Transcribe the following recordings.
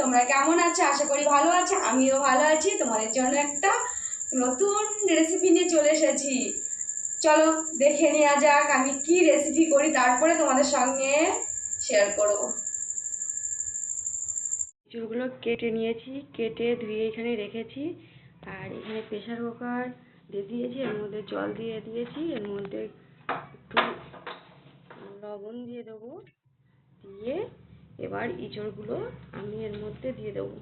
তোমরা কেমন আছো? আশা করি ভালো আছো, আমিও ভালো আছি। তোমাদের জন্য একটা নতুন রেসিপি নিয়ে চলে এসেছি। চলো দেখে নেওয়া যাক আমি কি রেসিপি করি, তারপরে তোমাদের সঙ্গে শেয়ার করব। চুলগুলো কেটে নিয়েছি, কেটে ধুয়ে এখানে রেখেছি। আর এখানে প্রেসার কুকার দিয়ে দিয়েছি, এর মধ্যে জল দিয়ে দিয়েছি, এর মধ্যে একটু লবণ দিয়ে দেবো। দিয়ে এবার ইঁচড়গুলো আমি এর মধ্যে দিয়ে দেবো।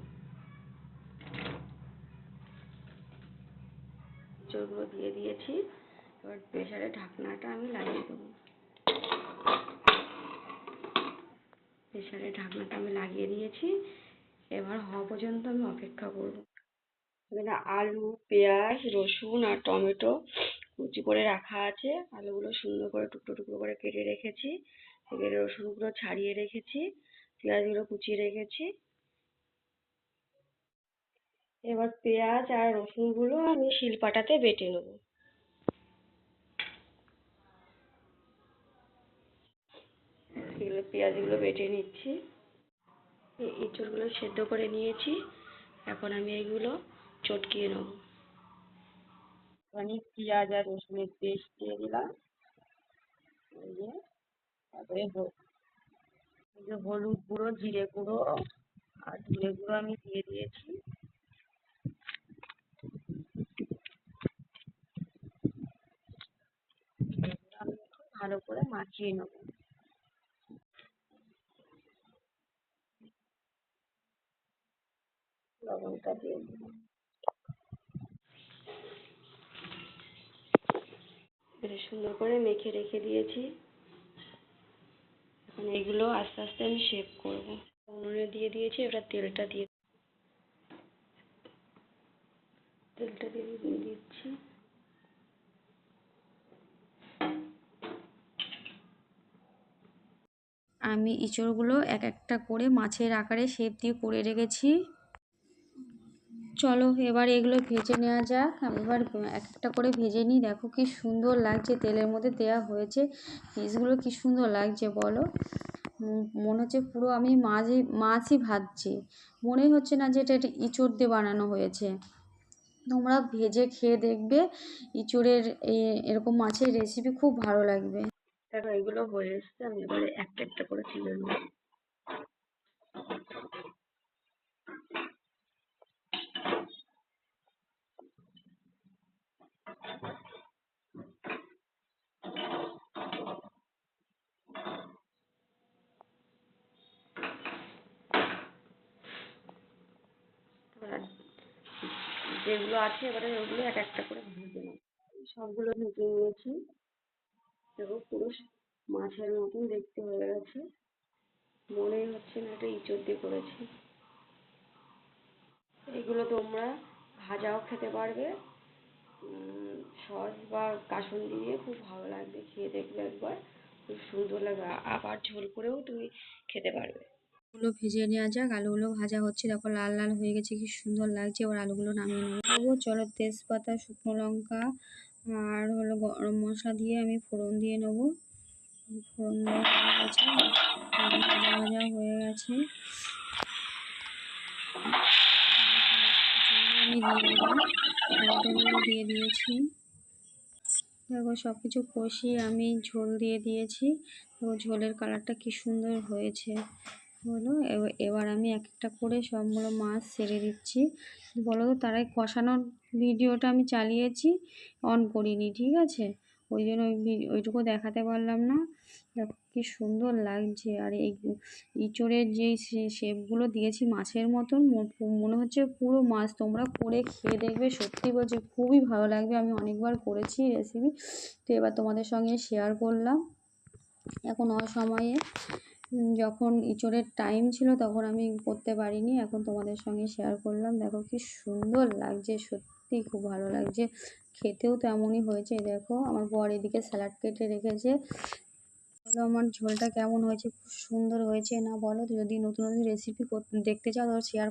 ইঁচড়গুলো দিয়ে দিয়েছি, এবার প্রেসারের ঢাকনাটা আমি লাগিয়ে দেবো। প্রেসারের ঢাকনাটা আমি লাগিয়ে দিয়েছি, এবার হওয়া পর্যন্ত আমি অপেক্ষা করব। এখানে আলু, পেঁয়াজ, রসুন আর টমেটো কুচি করে রাখা আছে। আলুগুলো সুন্দর করে টুকরো টুকরো করে কেটে রেখেছি, এবার রসুনগুলো ছাড়িয়ে রেখেছি, পেঁয়াজগুলো কুচিয়ে রেখেছি। এবার পেঁয়াজ আর রসুনগুলো আমি শিলপাটাতে বেটে নেব। এগুলো পেঁয়াজগুলো বেটে নিচ্ছি। এঁচড়গুলো সেদ্ধ করে নিয়েছি, এখন আমি এগুলো চটকিয়ে নেব। আমি পেঁয়াজ আর রসুনের পেস্ট দিয়ে দিলাম। তারপরে হলুদ গুঁড়ো, জিরে গুঁড়ো আর ধনে গুঁড়ো আমি দিয়ে দিয়েছি। আমি একটু ভালো করে মাখিয়ে নেব। লবণটা দিয়ে দিলাম। বেশ সুন্দর করে মেখে রেখে দিয়েছি। এখন এগুলো আস্তে আস্তে আমি শেপ করব। উনুনে দিয়ে দিয়েছি, এবার তেলটা দিয়ে দিচ্ছি। আমি ইঁচড়গুলো এক একটা করে মাছের আকারে শেপ দিয়ে করে রেখেছি। চলো এবার এগুলো ভেজে নেওয়া যাক। আমি এবার এক একটা করে ভেজে নিই। দেখো কি সুন্দর লাগছে, তেলের মধ্যে দেওয়া হয়েছে, পিসগুলো কি সুন্দর লাগছে বলো। মনে হচ্ছে পুরো আমি মাছই ভাজছি, মনেই হচ্ছে না যে এটা ইঁচড় দিয়ে বানানো হয়েছে। তোমরা ভেজে খেয়ে দেখবে, ইঁচড়ের এরকম মাছের রেসিপি খুব ভালো লাগবে। দেখো এগুলো হয়ে এসছে, আমি এবারে একটা একটা করে তুলে নেব। যেগুলো আছে এবারে ওগুলো এক একটা করে ভেজে নেব। সবগুলো ভেজে নিয়েছি। দেখো পুরো মাছের মতন দেখতে হয়ে গেছে, মনেই হচ্ছে না এটা ইঁচড় দিয়ে করেছি। এগুলো তোমরা ভাজাও খেতে পারবে, সস বা কাসুন্দি দিয়ে খুব ভালো লাগবে, খেয়ে দেখবে একবার, খুব সুন্দর লাগবে। আবার ঝোল করেও তুমি খেতে পারবে। আলুগুলো ভেজে নেওয়া যাক। আলুগুলো ভাজা হচ্ছে, দেখো লাল লাল হয়ে গেছে, কি সুন্দর লাগছে। এবার আলুগুলো নামিয়ে নেবো। চলো তেজপাতা, শুকনো লঙ্কা আর হলো গরম মশলা দিয়ে আমি ফোড়ন দিয়ে নেবো। ফোড়ন দেওয়া হয়ে গেছে, ভাজা ভাজা হয়ে গেছে। আমি দিয়ে দিলাম, টমেটোগুলো দিয়ে দিয়েছি। দেখো সব কিছু কষিয়ে আমি ঝোল দিয়ে দিয়েছি। দেখো ঝোলের কালারটা কি সুন্দর হয়েছে হলো। এবার আমি এক একটা করে সবগুলো মাছ ছেড়ে দিচ্ছি। বলো তো, তারাই কষানোর ভিডিওটা আমি চালিয়েছি, অন করিনি, ঠিক আছে, ওই জন্য ওইটুকু দেখাতে পারলাম না। দেখো কি সুন্দর লাগছে। আর এই ইঁচড়ের যে শেপগুলো দিয়েছি মাছের মতন, মনে হচ্ছে পুরো মাছ। তোমরা করে খেয়ে দেখবে, সত্যি বলছি খুবই ভালো লাগবে। আমি অনেকবার করেছি রেসিপি, তো এবার তোমাদের সঙ্গে শেয়ার করলাম। এখন অসময়ে যখন ইঁচড়ের টাইম ছিল তখন আমি করতে পারিনি, এখন তোমাদের সঙ্গে শেয়ার করলাম। দেখো কি সুন্দর লাগছে, সত্যি খুব ভালো লাগছে, খেতেও তেমনই হয়েছে। দেখো আমার বর এদিকে স্যালাড কেটে রেখেছে। বলো আমার ঝোলটা কেমন হয়েছে, খুব সুন্দর হয়েছে না বলো। যদি নতুন নতুন রেসিপি দেখতে চাও তাহলে শেয়ার